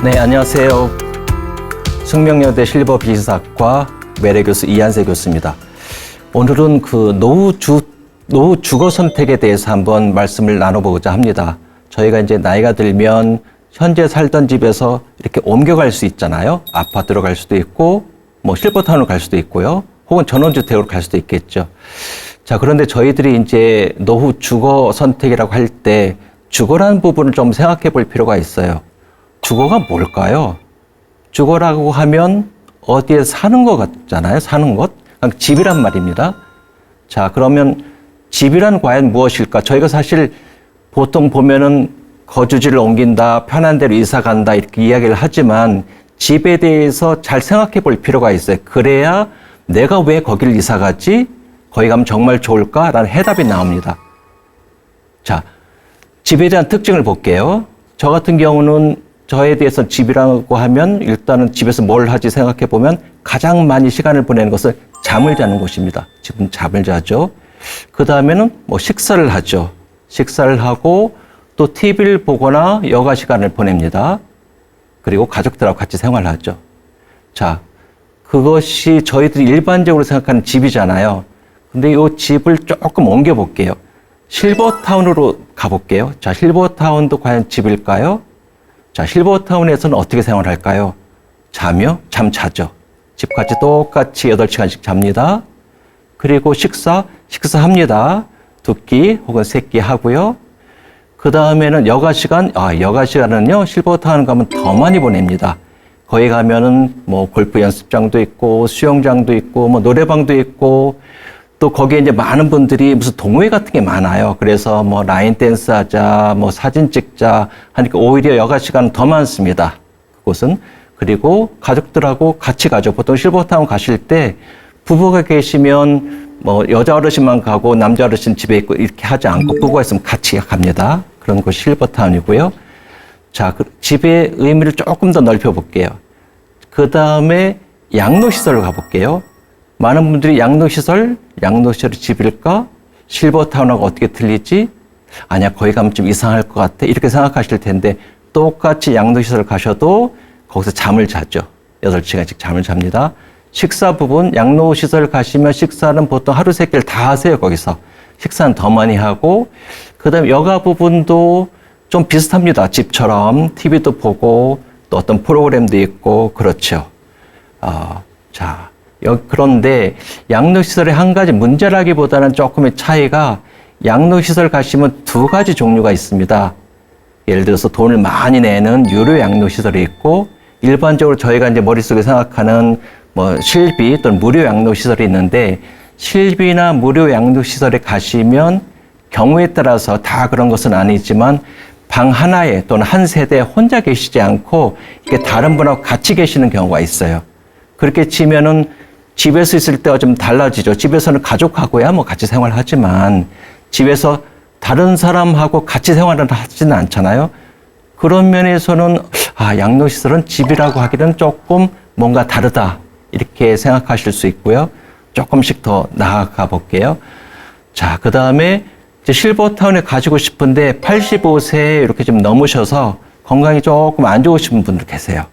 네, 안녕하세요. 숙명여대 실버 비즈학과 매래교수 이한세 교수입니다. 오늘은 그 노후 주거 선택에 대해서 한번 말씀을 나눠보고자 합니다. 저희가 이제 나이가 들면 현재 살던 집에서 이렇게 옮겨갈 수 있잖아요. 아파트로 갈 수도 있고, 뭐 실버타운으로 갈 수도 있고요. 혹은 전원주택으로 갈 수도 있겠죠. 자, 그런데 저희들이 이제 노후 주거 선택이라고 할 때 주거라는 부분을 좀 생각해 볼 필요가 있어요. 주거가 뭘까요? 주거라고 하면 어디에 사는 것 같잖아요. 사는 곳. 집이란 말입니다. 자, 그러면 집이란 과연 무엇일까? 저희가 사실 보통 보면은 거주지를 옮긴다, 편한 데로 이사 간다 이렇게 이야기를 하지만 집에 대해서 잘 생각해 볼 필요가 있어요. 그래야 내가 왜 거기를 이사 가지? 거기 가면 정말 좋을까라는 해답이 나옵니다. 자, 집에 대한 특징을 볼게요. 저 같은 경우는 저에 대해서 집이라고 하면 일단은 집에서 뭘 하지 생각해 보면 가장 많이 시간을 보내는 것은 잠을 자는 곳입니다. 집은 잠을 자죠. 그 다음에는 뭐 식사를 하죠. 식사를 하고 또 TV를 보거나 여가 시간을 보냅니다. 그리고 가족들하고 같이 생활하죠. 자, 그것이 저희들이 일반적으로 생각하는 집이잖아요. 근데 이 집을 조금 옮겨 볼게요. 실버타운으로 가볼게요. 자, 실버타운도 과연 집일까요? 자, 실버타운에서는 어떻게 생활할까요? 자며? 잠 자죠. 집같이 똑같이 8시간씩 잡니다. 그리고 식사합니다. 2끼 혹은 3끼 하고요. 그 다음에는 여가 시간은요, 실버타운 가면 더 많이 보냅니다. 거기 가면은 뭐 골프 연습장도 있고, 수영장도 있고, 뭐 노래방도 있고, 또 거기에 이제 많은 분들이 무슨 동호회 같은 게 많아요. 그래서 뭐 라인 댄스 하자, 뭐 사진 찍자 하니까 오히려 여가 시간은 더 많습니다. 그곳은. 그리고 가족들하고 같이 가죠. 보통 실버타운 가실 때 부부가 계시면 뭐 여자 어르신만 가고 남자 어르신 집에 있고 이렇게 하지 않고 부부가 있으면 같이 갑니다. 그런 곳이 실버타운이고요. 자, 집의 의미를 조금 더 넓혀 볼게요. 그 다음에 양로시설로 가볼게요. 많은 분들이 양로시설이 집일까? 실버타운하고 어떻게 틀리지? 아니야, 거기 가면 좀 이상할 것 같아. 이렇게 생각하실 텐데 똑같이 양로시설 가셔도 거기서 잠을 자죠. 8시간씩 잠을 잡니다. 식사 부분, 양로시설 가시면 식사는 보통 하루 3끼를 다 하세요, 거기서. 식사는 더 많이 하고, 그 다음에 여가 부분도 좀 비슷합니다. 집처럼 TV도 보고, 또 어떤 프로그램도 있고, 그렇죠. 자, 그런데 양로시설의 한 가지 문제라기보다는 조금의 차이가 양로시설 가시면 2가지 종류가 있습니다. 예를 들어서 돈을 많이 내는 유료 양로시설이 있고, 일반적으로 저희가 이제 머릿속에 생각하는 뭐 실비 또는 무료 양로시설이 있는데, 실비나 무료 양로시설에 가시면 경우에 따라서 다 그런 것은 아니지만 방 하나에 또는 한 세대에 혼자 계시지 않고 이렇게 다른 분하고 같이 계시는 경우가 있어요. 그렇게 치면은 집에서 있을 때와 좀 달라지죠. 집에서는 가족하고야 뭐 같이 생활하지만 집에서 다른 사람하고 같이 생활을 하지는 않잖아요. 그런 면에서는 양로시설은 집이라고 하기는 조금 뭔가 다르다 이렇게 생각하실 수 있고요. 조금씩 더 나아가 볼게요. 자, 그 다음에 이제 실버타운에 가시고 싶은데 85세 이렇게 좀 넘으셔서 건강이 조금 안 좋으신 분들 계세요.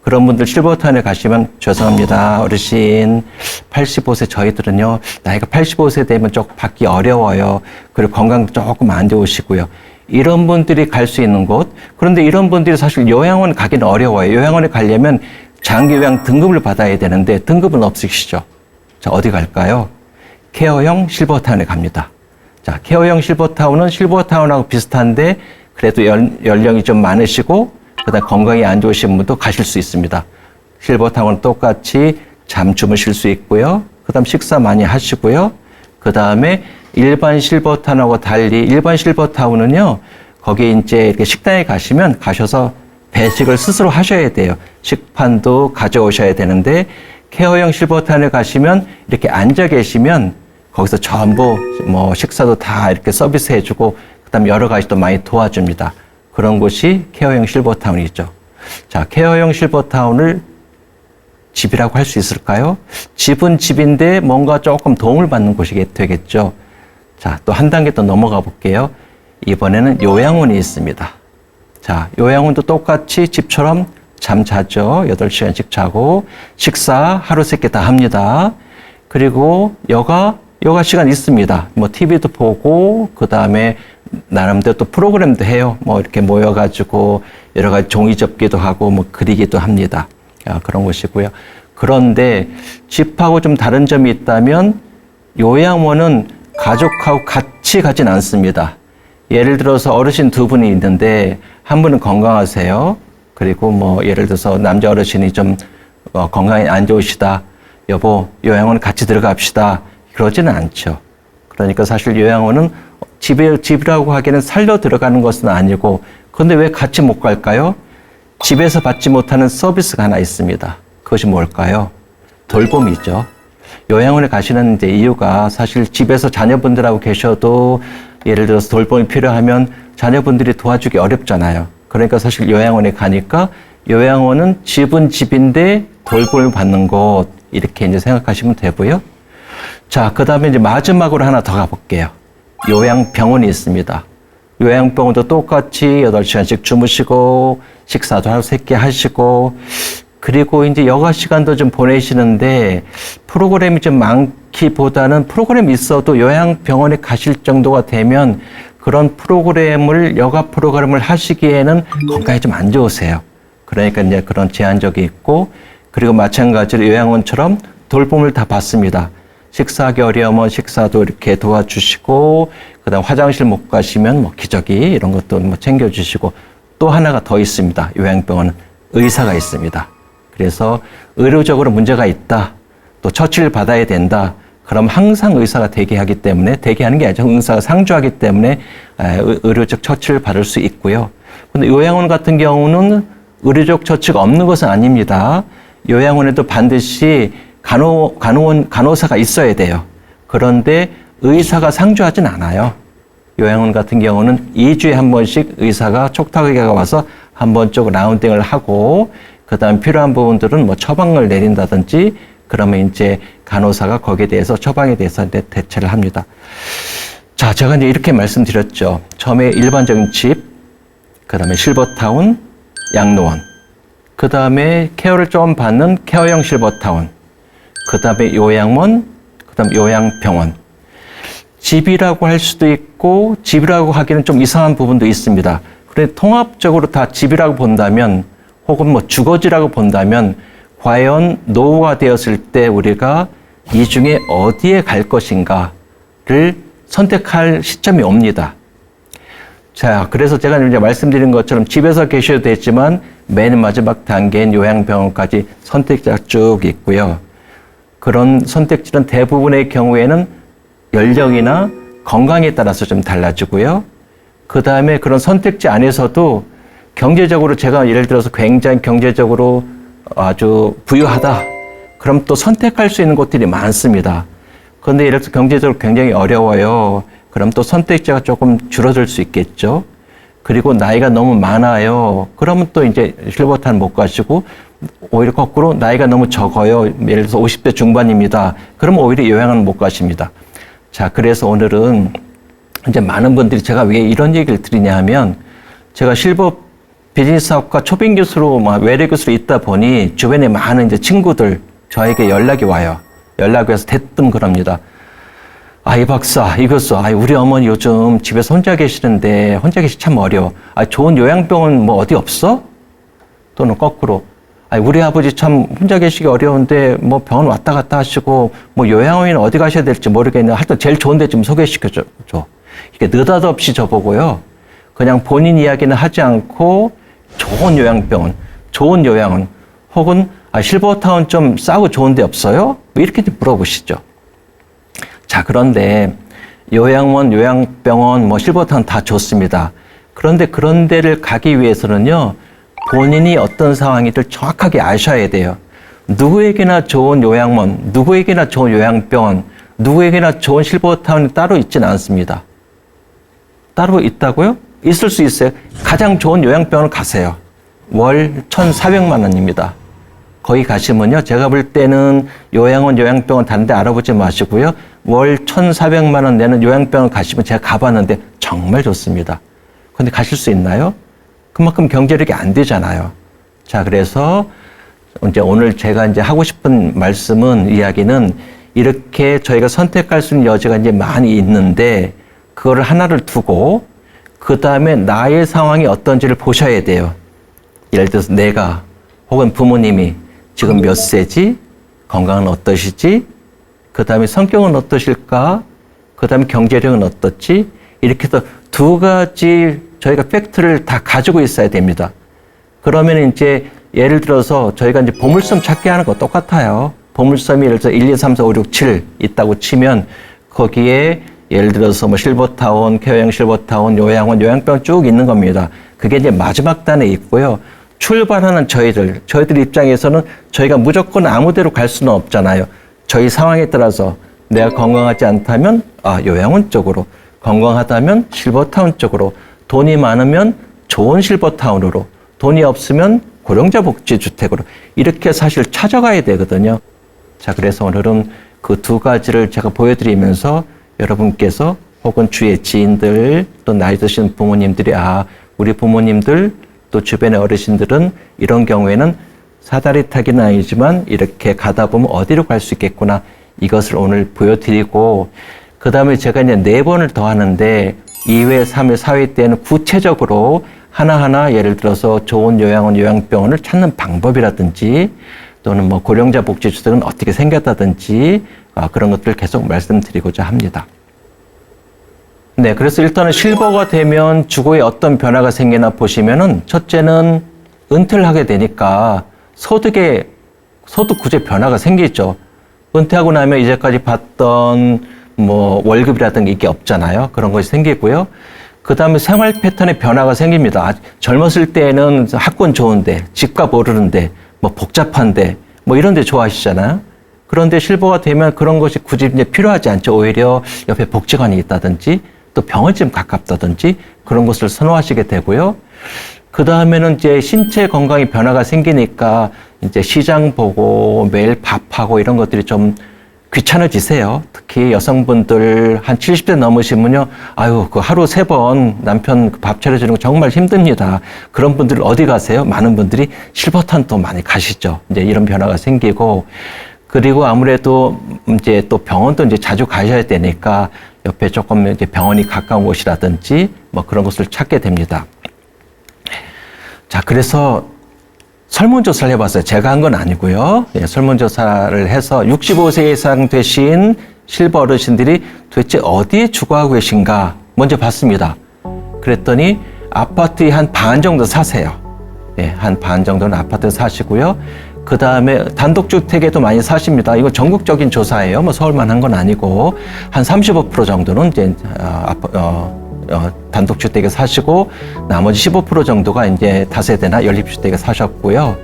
그런 분들 실버타운에 가시면 죄송합니다. 어르신 85세 저희들은요. 나이가 85세 되면 조금 받기 어려워요. 그리고 건강도 조금 안 좋으시고요. 이런 분들이 갈 수 있는 곳. 그런데 이런 분들이 사실 요양원 가기는 어려워요. 요양원에 가려면 장기요양 등급을 받아야 되는데 등급은 없으시죠. 자, 어디 갈까요? 케어형 실버타운에 갑니다. 자, 케어형 실버타운은 실버타운하고 비슷한데 그래도 연령이 좀 많으시고 그다음 건강이 안 좋으신 분도 가실 수 있습니다. 실버타운은 똑같이 잠 주무실 수 있고요. 그다음 식사 많이 하시고요. 그다음에 일반 실버타운하고 달리 일반 실버타운은요. 거기에 이제 이렇게 식당에 가셔서 배식을 스스로 하셔야 돼요. 식판도 가져오셔야 되는데 케어형 실버타운에 가시면 이렇게 앉아 계시면 거기서 전부 뭐 식사도 다 이렇게 서비스 해주고 그다음 여러 가지 또 많이 도와줍니다. 그런 곳이 케어형 실버타운이죠. 자, 케어형 실버타운을 집이라고 할 수 있을까요? 집은 집인데 뭔가 조금 도움을 받는 곳이 되겠죠. 자, 또 한 단계 더 넘어가 볼게요. 이번에는 요양원이 있습니다. 자, 요양원도 똑같이 집처럼 잠 자죠. 8시간씩 자고, 식사 하루 3끼 다 합니다. 그리고 여가 시간 있습니다. 뭐 TV도 보고, 그 다음에 나름대로 또 프로그램도 해요. 뭐 이렇게 모여가지고 여러 가지 종이 접기도 하고, 뭐 그리기도 합니다. 그런 것이고요. 그런데 집하고 좀 다른 점이 있다면 요양원은 가족하고 같이 가진 않습니다. 예를 들어서 어르신 2분이 있는데 한 분은 건강하세요. 그리고 뭐 예를 들어서 남자 어르신이 좀 건강이 안 좋으시다. 여보, 요양원 같이 들어갑시다. 그러지는 않죠. 그러니까 사실 요양원은 집이라고 하기에는 살려 들어가는 것은 아니고, 그런데 왜 같이 못 갈까요? 집에서 받지 못하는 서비스가 하나 있습니다. 그것이 뭘까요? 돌봄이죠. 요양원에 가시는 이제 이유가 사실 집에서 자녀분들하고 계셔도 예를 들어서 돌봄이 필요하면 자녀분들이 도와주기 어렵잖아요. 그러니까 사실 요양원에 가니까 요양원은 집은 집인데 돌봄을 받는 곳, 이렇게 이제 생각하시면 되고요. 자, 그 다음에 이제 마지막으로 하나 더 가볼게요. 요양병원이 있습니다. 요양병원도 똑같이 8시간씩 주무시고, 식사도 하루 3끼 하시고, 그리고 이제 여가 시간도 좀 보내시는데, 프로그램이 좀 많기보다는 프로그램이 있어도 요양병원에 가실 정도가 되면 그런 여가 프로그램을 하시기에는 건강이 좀 안 좋으세요. 그러니까 이제 그런 제한적이 있고, 그리고 마찬가지로 요양원처럼 돌봄을 다 받습니다. 식사하기 어려우면 식사도 이렇게 도와주시고, 그 다음 화장실 못 가시면 뭐 기저귀 이런 것도 뭐 챙겨주시고, 또 하나가 더 있습니다. 요양병원은 의사가 있습니다. 그래서 의료적으로 문제가 있다, 또 처치를 받아야 된다, 그럼 항상 의사가 대기하기 때문에, 대기하는 게 아니죠. 의사가 상주하기 때문에 의료적 처치를 받을 수 있고요. 근데 요양원 같은 경우는 의료적 처치가 없는 것은 아닙니다. 요양원에도 반드시 간호사가 있어야 돼요. 그런데 의사가 상주하진 않아요. 요양원 같은 경우는 2주에 한 번씩 의사가 촉탁하게 와서 한 번 쪽 라운딩을 하고, 그 다음 필요한 부분들은 뭐 처방을 내린다든지, 그러면 이제 간호사가 거기에 대해서 처방에 대해서 대처를 합니다. 자, 제가 이제 이렇게 말씀드렸죠. 처음에 일반적인 집, 그 다음에 실버타운, 양로원, 그 다음에 케어를 좀 받는 케어형 실버타운, 그 다음에 요양원, 그 다음 요양병원. 집이라고 할 수도 있고 집이라고 하기는 좀 이상한 부분도 있습니다. 그런데 통합적으로 다 집이라고 본다면, 혹은 뭐 주거지라고 본다면, 과연 노후가 되었을 때 우리가 이 중에 어디에 갈 것인가를 선택할 시점이 옵니다. 자, 그래서 제가 이제 말씀드린 것처럼 집에서 계셔도 되지만 맨 마지막 단계인 요양병원까지 선택지가 쭉 있고요. 그런 선택지는 대부분의 경우에는 연령이나 건강에 따라서 좀 달라지고요. 그 다음에 그런 선택지 안에서도 경제적으로, 제가 예를 들어서 굉장히 경제적으로 아주 부유하다, 그럼 또 선택할 수 있는 곳들이 많습니다. 그런데 예를 들어서 경제적으로 굉장히 어려워요. 그럼 또 선택지가 조금 줄어들 수 있겠죠. 그리고 나이가 너무 많아요. 그러면 또 이제 실버타운 못 가시고, 오히려 거꾸로 나이가 너무 적어요. 예를 들어서 50대 중반입니다. 그러면 오히려 요양은 못 가십니다. 자, 그래서 오늘은 이제 많은 분들이, 제가 왜 이런 얘기를 드리냐 하면, 제가 실버 비즈니스학과 초빙 교수로, 외래 교수로 있다 보니 주변에 많은 이제 친구들 저에게 연락이 와요. 연락이 와서 대뜸 그럽니다. 이 박사, 이 교수, 우리 어머니 요즘 집에서 혼자 계시는데 혼자 계시 참 어려워. 좋은 요양병원 뭐 어디 없어? 또는 거꾸로, 우리 아버지 참 혼자 계시기 어려운데 뭐 병원 왔다 갔다 하시고 뭐 요양원은 어디 가셔야 될지 모르겠는데 하여튼 제일 좋은 데 좀 소개시켜줘. 이게 느닷없이 저보고요, 그냥 본인 이야기는 하지 않고 좋은 요양병원, 좋은 요양원, 혹은 실버타운 좀 싸고 좋은 데 없어요? 이렇게 물어보시죠. 자, 그런데 요양원, 요양병원, 뭐 실버타운 다 좋습니다. 그런데 그런 데를 가기 위해서는요, 본인이 어떤 상황인지를 정확하게 아셔야 돼요. 누구에게나 좋은 요양원, 누구에게나 좋은 요양병원, 누구에게나 좋은 실버타운이 따로 있지는 않습니다. 따로 있다고요? 있을 수 있어요. 가장 좋은 요양병원을 가세요. 월 1,400만 원입니다. 거기 가시면요, 제가 볼 때는 요양원, 요양병원 다른 데 알아보지 마시고요, 월 1,400만 원 내는 요양병원 가시면, 제가 가봤는데 정말 좋습니다. 그런데 가실 수 있나요? 그만큼 경제력이 안 되잖아요. 자, 그래서 이제 오늘 제가 이제 하고 싶은 이야기는 이렇게 저희가 선택할 수 있는 여지가 이제 많이 있는데 그거를 하나를 두고 그 다음에 나의 상황이 어떤지를 보셔야 돼요. 예를 들어서 내가 혹은 부모님이 지금 몇 세지? 건강은 어떠시지? 그 다음에 성격은 어떠실까? 그 다음에 경제력은 어떻지? 이렇게 해서 두 가지 저희가 팩트를 다 가지고 있어야 됩니다. 그러면 이제 예를 들어서 저희가 이제 보물섬 찾기 하는 거 똑같아요. 보물섬이 예를 들어서 1, 2, 3, 4, 5, 6, 7 있다고 치면 거기에 예를 들어서 뭐 실버타운, 쾌영 실버타운, 요양원, 요양병 쭉 있는 겁니다. 그게 이제 마지막 단에 있고요. 출발하는 저희들 입장에서는 저희가 무조건 아무 데로 갈 수는 없잖아요. 저희 상황에 따라서 내가 건강하지 않다면 요양원 쪽으로, 건강하다면 실버타운 쪽으로, 돈이 많으면 좋은 실버타운으로, 돈이 없으면 고령자 복지주택으로 이렇게 사실 찾아가야 되거든요. 자, 그래서 오늘은 그 두 가지를 제가 보여드리면서 여러분께서 혹은 주위의 지인들 또 나이 드신 부모님들이 우리 부모님들 또 주변의 어르신들은 이런 경우에는 사다리 타기는 아니지만 이렇게 가다 보면 어디로 갈 수 있겠구나, 이것을 오늘 보여드리고, 그 다음에 제가 이제 4번을 더 하는데 2회, 3회, 4회 때는 구체적으로 하나하나 예를 들어서 좋은 요양원, 요양병원을 찾는 방법이라든지 또는 뭐 고령자 복지주택은 어떻게 생겼다든지 그런 것들을 계속 말씀드리고자 합니다. 네, 그래서 일단은 실버가 되면 주거에 어떤 변화가 생기나 보시면은 첫째는 은퇴를 하게 되니까 소득 구제 변화가 생기죠. 은퇴하고 나면 이제까지 받던 뭐 월급이라든가 이게 없잖아요. 그런 것이 생기고요. 그 다음에 생활 패턴의 변화가 생깁니다. 젊었을 때는 학군 좋은데, 집값 오르는데, 뭐 복잡한데, 뭐 이런 데 좋아하시잖아요. 그런데 실버가 되면 그런 것이 굳이 이제 필요하지 않죠. 오히려 옆에 복지관이 있다든지, 또 병원 좀 가깝다든지 그런 것을 선호하시게 되고요. 그 다음에는 이제 신체 건강의 변화가 생기니까 이제 시장 보고 매일 밥하고 이런 것들이 좀 귀찮아지세요. 특히 여성분들 한 70대 넘으시면요. 그 하루 3번 남편 밥 차려주는 거 정말 힘듭니다. 그런 분들 어디 가세요? 많은 분들이 실버타운 또 많이 가시죠. 이제 이런 변화가 생기고, 그리고 아무래도 이제 또 병원도 이제 자주 가셔야 되니까 옆에 조금 이제 병원이 가까운 곳이라든지 뭐 그런 곳을 찾게 됩니다. 자, 그래서 설문조사를 해봤어요. 제가 한 건 아니고요. 설문조사를 해서 65세 이상 되신 실버 어르신들이 도대체 어디에 주거하고 계신가 먼저 봤습니다. 그랬더니 아파트의 한 반 정도 사세요. 한 반 정도는 아파트 사시고요. 그 다음에 단독주택에도 많이 사십니다. 이거 전국적인 조사예요. 뭐 서울만 한 건 아니고 한 35% 정도는 이제 단독주택에 사시고 나머지 15% 정도가 이제 다세대나 연립주택에 사셨고요.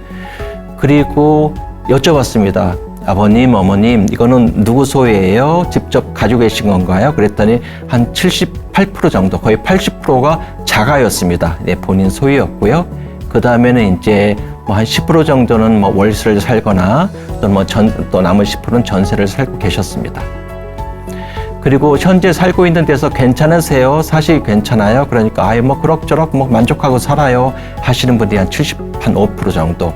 그리고 여쭤봤습니다. 아버님, 어머님, 이거는 누구 소유예요? 직접 가지고 계신 건가요? 그랬더니 한 78% 정도, 거의 80%가 자가였습니다. 본인 소유였고요. 그 다음에는 이제 뭐 한 10% 정도는 뭐 월세를 살거나 또는 또 나머지 10%는 전세를 살고 계셨습니다. 그리고 현재 살고 있는 데서 괜찮으세요? 사실 괜찮아요? 그러니까 뭐 그럭저럭 뭐 만족하고 살아요 하시는 분들이 한 75% 정도.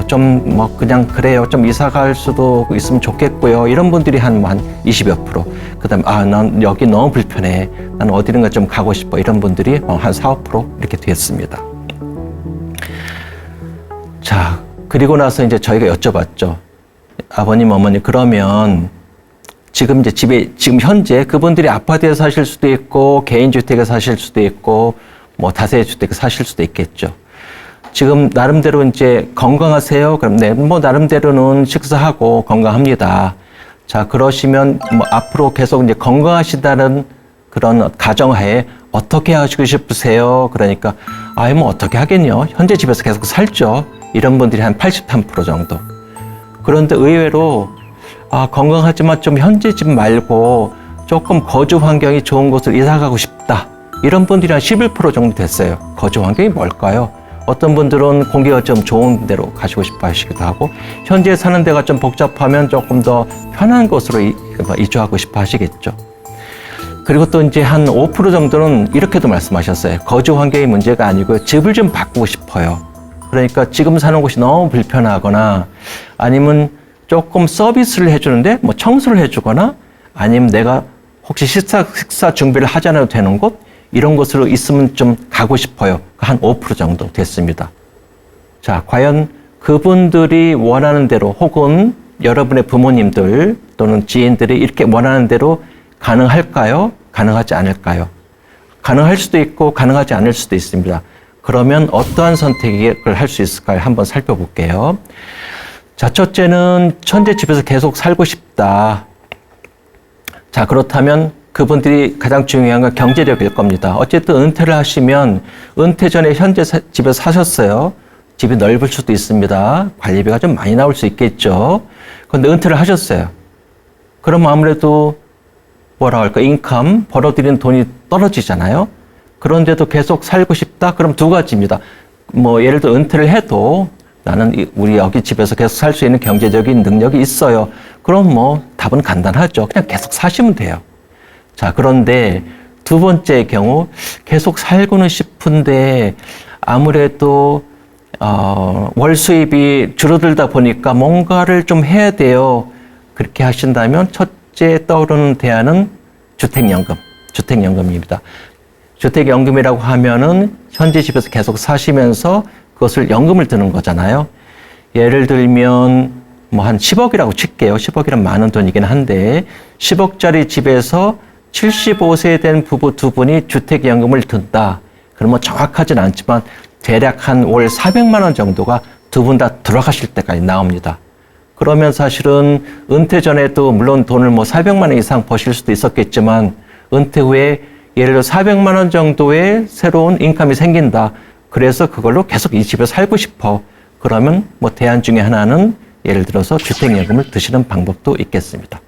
좀 뭐 그냥 그래요. 좀 이사 갈 수도 있으면 좋겠고요. 이런 분들이 한 20여 %. 그다음에 난 여기 너무 불편해. 난 어디든가 좀 가고 싶어. 이런 분들이 한 4, 5% 이렇게 됐습니다. 자, 그리고 나서 이제 저희가 여쭤봤죠. 아버님, 어머니, 그러면 지금 이제 지금 현재 그분들이 아파트에 사실 수도 있고, 개인주택에 사실 수도 있고, 뭐 다세대주택에 사실 수도 있겠죠. 지금 나름대로 이제 건강하세요? 그럼 네, 뭐 나름대로는 식사하고 건강합니다. 자, 그러시면 뭐 앞으로 계속 이제 건강하시다는 그런 가정하에 어떻게 하시고 싶으세요? 그러니까 뭐 어떻게 하겠냐? 현재 집에서 계속 살죠. 이런 분들이 한 83% 정도. 그런데 의외로 건강하지만 좀 현재 집 말고 조금 거주 환경이 좋은 곳을 이사 가고 싶다. 이런 분들이 한 11% 정도 됐어요. 거주 환경이 뭘까요? 어떤 분들은 공기가 좀 좋은 데로 가시고 싶어 하시기도 하고, 현재 사는 데가 좀 복잡하면 조금 더 편한 곳으로 이주하고 싶어 하시겠죠. 그리고 또 이제 한 5% 정도는 이렇게도 말씀하셨어요. 거주 환경이 문제가 아니고요. 집을 좀 바꾸고 싶어요. 그러니까 지금 사는 곳이 너무 불편하거나 아니면 조금 서비스를 해주는데 뭐 청소를 해주거나 아니면 내가 혹시 식사 준비를 하지 않아도 되는 곳 이런 곳으로 있으면 좀 가고 싶어요. 한 5% 정도 됐습니다. 자, 과연 그분들이 원하는 대로 혹은 여러분의 부모님들 또는 지인들이 이렇게 원하는 대로 가능할까요? 가능하지 않을까요? 가능할 수도 있고 가능하지 않을 수도 있습니다. 그러면 어떠한 선택을 할 수 있을까요? 한번 살펴볼게요. 자, 첫째는 현재 집에서 계속 살고 싶다. 자, 그렇다면 그분들이 가장 중요한 건 경제력일 겁니다. 어쨌든 은퇴를 하시면 은퇴 전에 현재 집에서 사셨어요. 집이 넓을 수도 있습니다. 관리비가 좀 많이 나올 수 있겠죠. 그런데 은퇴를 하셨어요. 그럼 아무래도 뭐라 할까, 인컴, 벌어들이는 돈이 떨어지잖아요. 그런데도 계속 살고 싶다? 그럼 두 가지입니다. 뭐 예를 들어 은퇴를 해도 나는 우리 여기 집에서 계속 살 수 있는 경제적인 능력이 있어요. 그럼 뭐 답은 간단하죠. 그냥 계속 사시면 돼요. 자, 그런데 두 번째의 경우 계속 살고는 싶은데 아무래도 월 수입이 줄어들다 보니까 뭔가를 좀 해야 돼요. 그렇게 하신다면 첫째 떠오르는 대안은 주택연금입니다. 주택연금이라고 하면은 현재 집에서 계속 사시면서 그것을 연금을 드는 거잖아요. 예를 들면 뭐 한 10억이라고 칠게요. 10억이란 많은 돈이긴 한데 10억짜리 집에서 75세 된 부부 두 분이 주택연금을 든다. 그러면 정확하진 않지만 대략 한 월 400만 원 정도가 두 분 다 들어가실 때까지 나옵니다. 그러면 사실은 은퇴 전에도 물론 돈을 뭐 400만 원 이상 버실 수도 있었겠지만 은퇴 후에 예를 들어 400만 원 정도의 새로운 인컴이 생긴다. 그래서 그걸로 계속 이 집에 살고 싶어. 그러면 뭐 대안 중에 하나는 예를 들어서 주택연금을 드시는 방법도 있겠습니다.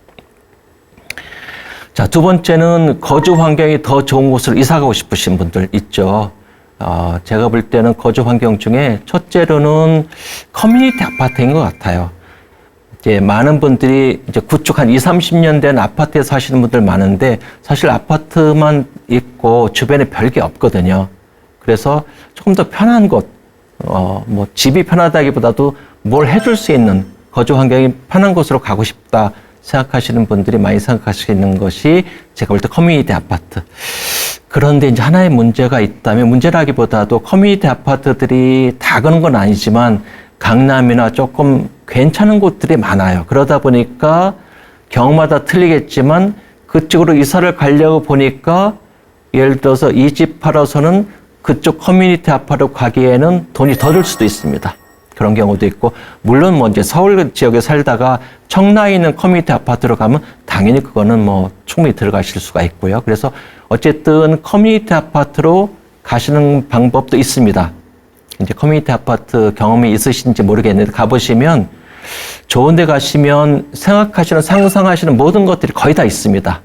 자, 두 번째는 거주 환경이 더 좋은 곳으로 이사 가고 싶으신 분들 있죠. 제가 볼 때는 거주 환경 중에 첫째로는 커뮤니티 아파트인 것 같아요. 이제 많은 분들이 이제 구축 한 20, 30년 된 아파트에 사시는 분들 많은데 사실 아파트만 있고 주변에 별게 없거든요. 그래서 조금 더 편한 곳, 뭐 집이 편하다기보다도 뭘 해줄 수 있는 거주 환경이 편한 곳으로 가고 싶다 생각하시는 분들이 많이 생각하시는 것이 제가 볼 때 커뮤니티 아파트. 그런데 이제 하나의 문제가 있다면 문제라기보다도 커뮤니티 아파트들이 다 그런 건 아니지만 강남이나 조금 괜찮은 곳들이 많아요. 그러다 보니까 경우마다 틀리겠지만 그쪽으로 이사를 가려고 보니까 예를 들어서 이 집 팔아서는 그쪽 커뮤니티 아파트로 가기에는 돈이 더 들 수도 있습니다. 그런 경우도 있고 물론 뭐 이제 서울 지역에 살다가 청라에 있는 커뮤니티 아파트로 가면 당연히 그거는 뭐 충분히 들어가실 수가 있고요. 그래서 어쨌든 커뮤니티 아파트로 가시는 방법도 있습니다. 이제 커뮤니티 아파트 경험이 있으신지 모르겠는데 가보시면 좋은 데 가시면 생각하시는 상상하시는 모든 것들이 거의 다 있습니다.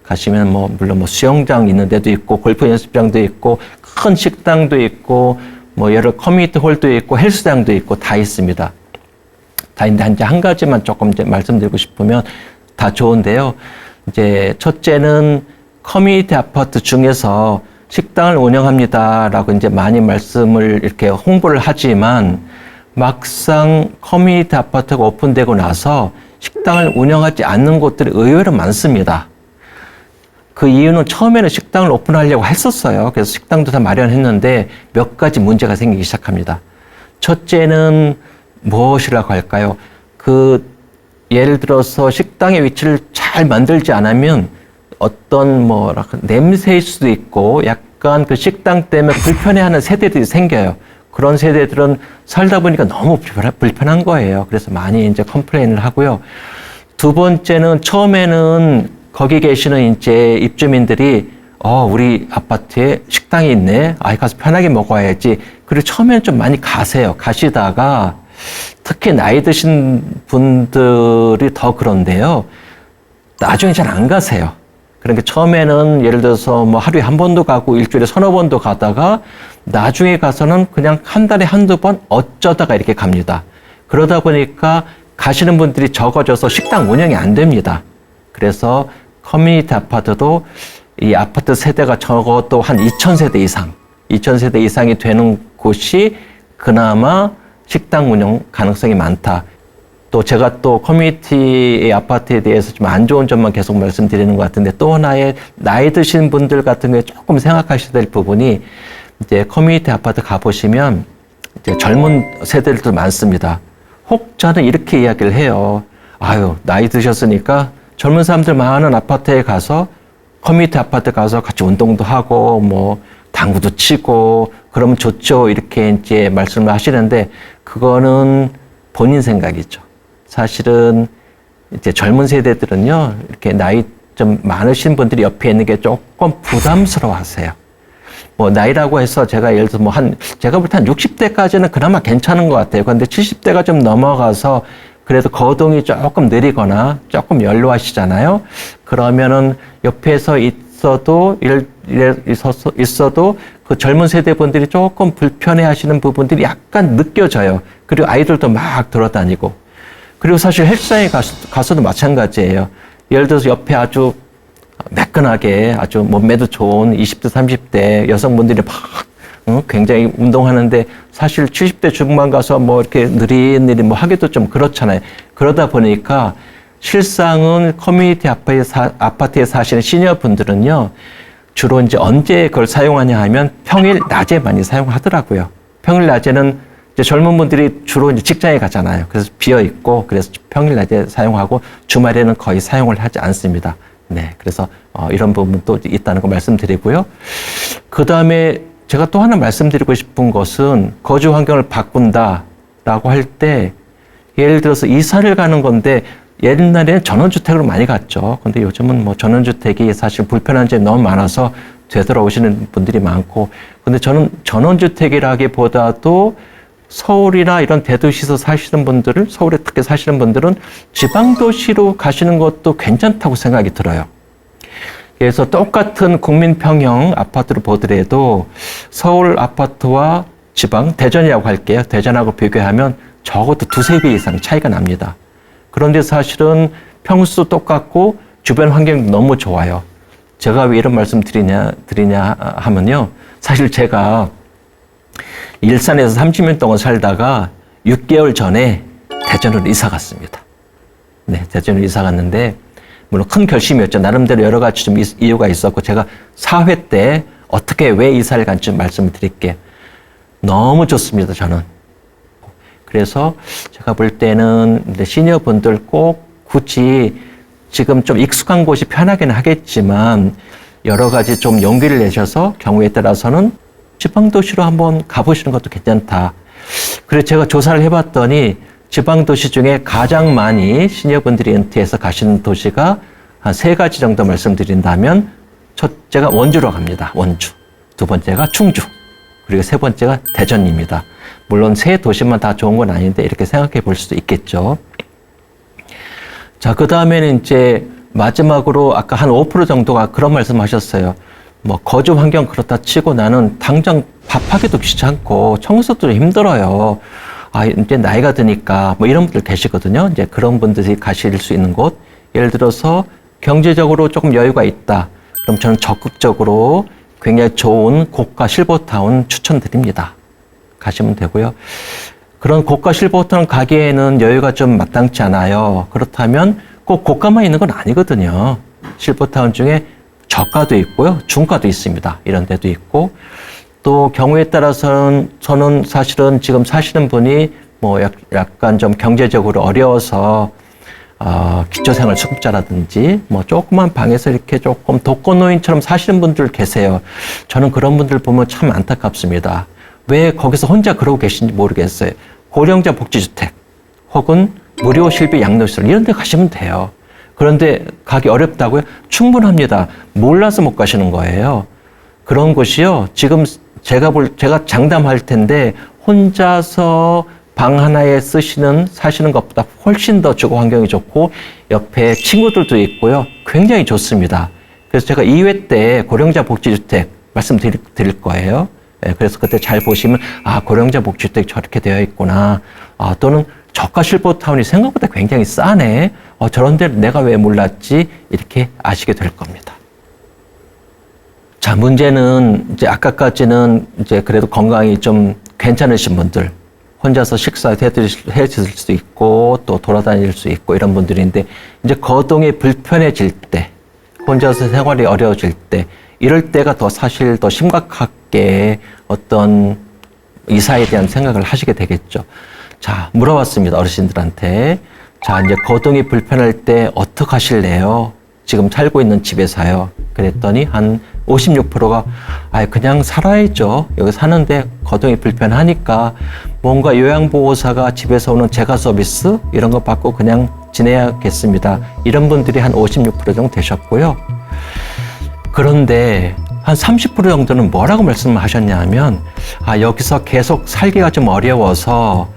가시면 뭐 물론 뭐 수영장 있는 데도 있고 골프 연습장도 있고 큰 식당도 있고 뭐 여러 커뮤니티 홀도 있고 헬스장도 있고 다 있습니다. 다 있는데 한 가지만 조금 이제 말씀드리고 싶으면 다 좋은데요. 이제 첫째는 커뮤니티 아파트 중에서 식당을 운영합니다라고 이제 많이 말씀을 이렇게 홍보를 하지만 막상 커뮤니티 아파트가 오픈되고 나서 식당을 운영하지 않는 곳들이 의외로 많습니다. 그 이유는 처음에는 식당을 오픈하려고 했었어요. 그래서 식당도 다 마련했는데 몇 가지 문제가 생기기 시작합니다. 첫째는 무엇이라고 할까요? 예를 들어서 식당의 위치를 잘 만들지 않으면 어떤 냄새일 수도 있고 약간 그 식당 때문에 불편해하는 세대들이 생겨요. 그런 세대들은 살다 보니까 너무 불편한 거예요. 그래서 많이 이제 컴플레인을 하고요. 두 번째는 처음에는 거기 계시는 이제 입주민들이 우리 아파트에 식당이 있네. 가서 편하게 먹어야지. 그리고 처음에는 좀 많이 가시다가 특히 나이 드신 분들이 더 그런데요. 나중에 잘 안 가세요. 그러니까 처음에는 예를 들어서 뭐 하루에 한 번도 가고 일주일에 서너 번도 가다가 나중에 가서는 그냥 한 달에 한두 번 어쩌다가 이렇게 갑니다. 그러다 보니까 가시는 분들이 적어져서 식당 운영이 안 됩니다. 그래서 커뮤니티 아파트도 이 아파트 세대가 적어도 한 2,000세대 이상이 되는 곳이 그나마 식당 운영 가능성이 많다. 또 제가 또 커뮤니티의 아파트에 대해서 좀 안 좋은 점만 계속 말씀드리는 것 같은데, 또 하나의 나이 드신 분들 같은 경우에 조금 생각하셔야 될 부분이, 이제 커뮤니티 아파트 가보시면 이제 젊은 세대들도 많습니다. 혹 저는 이렇게 이야기를 해요. 아유, 나이 드셨으니까 젊은 사람들 많은 아파트에 가서, 커뮤니티 아파트 가서 같이 운동도 하고 뭐 당구도 치고 그러면 좋죠, 이렇게 이제 말씀을 하시는데, 그거는 본인 생각이죠. 사실은 이제 젊은 세대들은요, 이렇게 나이 좀 많으신 분들이 옆에 있는 게 조금 부담스러워 하세요. 뭐 나이라고 해서 제가 예를 들어서 제가 볼 때 한 60대까지는 그나마 괜찮은 것 같아요. 그런데 70대가 좀 넘어가서 그래도 거동이 조금 느리거나 조금 연로하시잖아요. 그러면은 옆에서 있어도 그 젊은 세대 분들이 조금 불편해 하시는 부분들이 약간 느껴져요. 그리고 아이들도 막 돌아다니고. 그리고 사실 헬스장에 가서도 마찬가지예요. 예를 들어서 옆에 아주 매끈하게 아주 몸매도 좋은 20대, 30대 여성분들이 막 굉장히 운동하는데, 사실 70대 중반 가서 뭐 이렇게 느릿느릿 뭐 하기도 좀 그렇잖아요. 그러다 보니까 실상은 커뮤니티 아파트에 사시는 시니어 분들은요, 주로 이제 언제 그걸 사용하냐 하면 평일 낮에 많이 사용하더라고요. 평일 낮에는 이제 젊은 분들이 주로 이제 직장에 가잖아요. 그래서 비어 있고, 그래서 평일 낮에 사용하고 주말에는 거의 사용을 하지 않습니다. 네, 그래서 이런 부분도 있다는 거 말씀드리고요. 그 다음에 제가 또 하나 말씀드리고 싶은 것은, 거주 환경을 바꾼다라고 할 때, 예를 들어서 이사를 가는 건데, 옛날에는 전원주택으로 많이 갔죠. 근데 요즘은 뭐 전원주택이 사실 불편한 점이 너무 많아서 되돌아오시는 분들이 많고, 근데 저는 전원주택이라기보다도 서울이나 이런 대도시에서 사시는 분들을, 서울에 특히 사시는 분들은 지방도시로 가시는 것도 괜찮다고 생각이 들어요. 그래서 똑같은 국민평형 아파트를 보더라도 서울 아파트와 지방, 대전이라고 할게요. 대전하고 비교하면 적어도 2~3배 이상 차이가 납니다. 그런데 사실은 평수 똑같고 주변 환경이 너무 좋아요. 제가 왜 이런 말씀 드리냐 하면요. 사실 제가 일산에서 30년 동안 살다가 6개월 전에 대전으로 이사 갔습니다. 네, 대전으로 이사 갔는데, 물론 큰 결심이었죠. 나름대로 여러 가지 좀 이유가 있었고, 제가 4회 때 어떻게 왜 이사를 간지 말씀을 드릴게요. 너무 좋습니다, 저는. 그래서 제가 볼 때는 시니어 분들 꼭 굳이 지금 좀 익숙한 곳이 편하긴 하겠지만, 여러 가지 좀 용기를 내셔서 경우에 따라서는 지방도시로 한번 가보시는 것도 괜찮다. 그래서 제가 조사를 해봤더니 지방도시 중에 가장 많이 시니어분들이 은퇴해서 가시는 도시가 한 3가지 정도 말씀드린다면, 첫째가 원주로 갑니다. 원주. 두 번째가 충주. 그리고 세 번째가 대전입니다. 물론 세 도시만 다 좋은 건 아닌데 이렇게 생각해 볼 수도 있겠죠. 자, 그 다음에는 이제 마지막으로 아까 한 5% 정도가 그런 말씀 하셨어요. 뭐 거주 환경 그렇다 치고 나는 당장 밥하기도 귀찮고 청소도 힘들어요. 아, 이제 나이가 드니까 뭐 이런 분들 계시거든요. 이제 그런 분들이 가실 수 있는 곳, 예를 들어서 경제적으로 조금 여유가 있다. 그럼 저는 적극적으로 굉장히 좋은 고가 실버타운 추천드립니다. 가시면 되고요. 그런 고가 실버타운 가기에는 여유가 좀 마땅치 않아요. 그렇다면 꼭 고가만 있는 건 아니거든요. 실버타운 중에 저가도 있고요, 중가도 있습니다. 이런 데도 있고, 또 경우에 따라서는 저는 사실은 지금 사시는 분이 뭐 약간 좀 경제적으로 어려워서 기초생활 수급자라든지 뭐 조그만 방에서 이렇게 조금 독거노인처럼 사시는 분들 계세요. 저는 그런 분들 보면 참 안타깝습니다. 왜 거기서 혼자 그러고 계신지 모르겠어요. 고령자 복지주택 혹은 무료 실비 양로시설 이런 데 가시면 돼요. 그런데 가기 어렵다고요? 충분합니다. 몰라서 못 가시는 거예요. 그런 곳이요, 지금 제가 장담할 텐데 혼자서 방 하나에 사시는 것보다 훨씬 더 주거 환경이 좋고 옆에 친구들도 있고요. 굉장히 좋습니다. 그래서 제가 2회 때 고령자 복지주택 말씀드릴 거예요. 그래서 그때 잘 보시면 고령자 복지주택 저렇게 되어 있구나. 또는 저가 실버타운이 생각보다 굉장히 싸네. 저런 데를 내가 왜 몰랐지? 이렇게 아시게 될 겁니다. 자, 문제는 이제 아까까지는 이제 그래도 건강이 좀 괜찮으신 분들, 혼자서 식사해 주실 수 있고 또 돌아다닐 수 있고 이런 분들인데 이제 거동이 불편해질 때, 혼자서 생활이 어려워질 때, 이럴 때가 더 사실 더 심각하게 어떤 이사에 대한 생각을 하시게 되겠죠. 자, 물어봤습니다. 어르신들한테. 자, 이제 거동이 불편할 때 어떻게 하실래요? 지금 살고 있는 집에서요. 그랬더니 한 56%가 그냥 살아야죠. 여기 사는데 거동이 불편하니까 뭔가 요양보호사가 집에서 오는 재가 서비스 이런 거 받고 그냥 지내야겠습니다. 이런 분들이 한 56% 정도 되셨고요. 그런데 한 30% 정도는 뭐라고 말씀하셨냐 하면 여기서 계속 살기가 좀 어려워서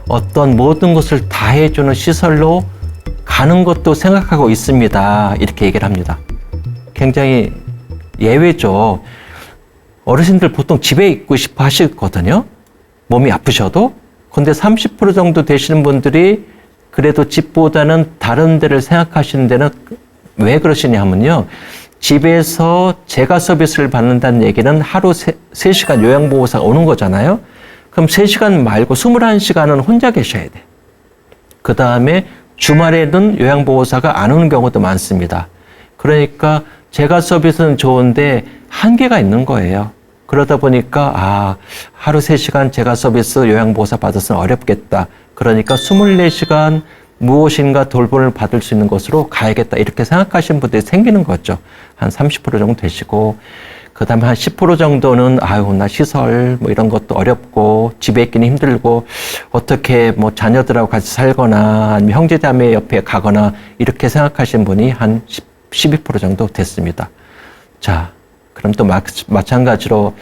어떤 모든 것을 다 해주는 시설로 가는 것도 생각하고 있습니다. 이렇게 얘기를 합니다. 굉장히 예외죠. 어르신들 보통 집에 있고 싶어 하시거든요. 몸이 아프셔도. 근데 30% 정도 되시는 분들이 그래도 집보다는 다른 데를 생각하시는 데는 왜 그러시냐 하면요. 집에서 재가 서비스를 받는다는 얘기는 하루 3시간 요양보호사가 오는 거잖아요. 그럼 3시간 말고 21시간은 혼자 계셔야 돼. 그 다음에 주말에는 요양보호사가 안 오는 경우도 많습니다. 그러니까 재가 서비스는 좋은데 한계가 있는 거예요. 그러다 보니까 하루 3시간 재가 서비스 요양보호사 받았으면 어렵겠다. 그러니까 24시간 무엇인가 돌봄을 받을 수 있는 곳으로 가야겠다. 이렇게 생각하시는 분들이 생기는 거죠. 한 30% 정도 되시고 그 다음에 한 10% 정도는 나 시설 뭐 이런 것도 어렵고 집에 있기는 힘들고 어떻게 뭐 자녀들하고 같이 살거나 아니면 형제자매 옆에 가거나 이렇게 생각하시는 분이 한 12% 정도 됐습니다. 자, 그럼 또 마찬가지로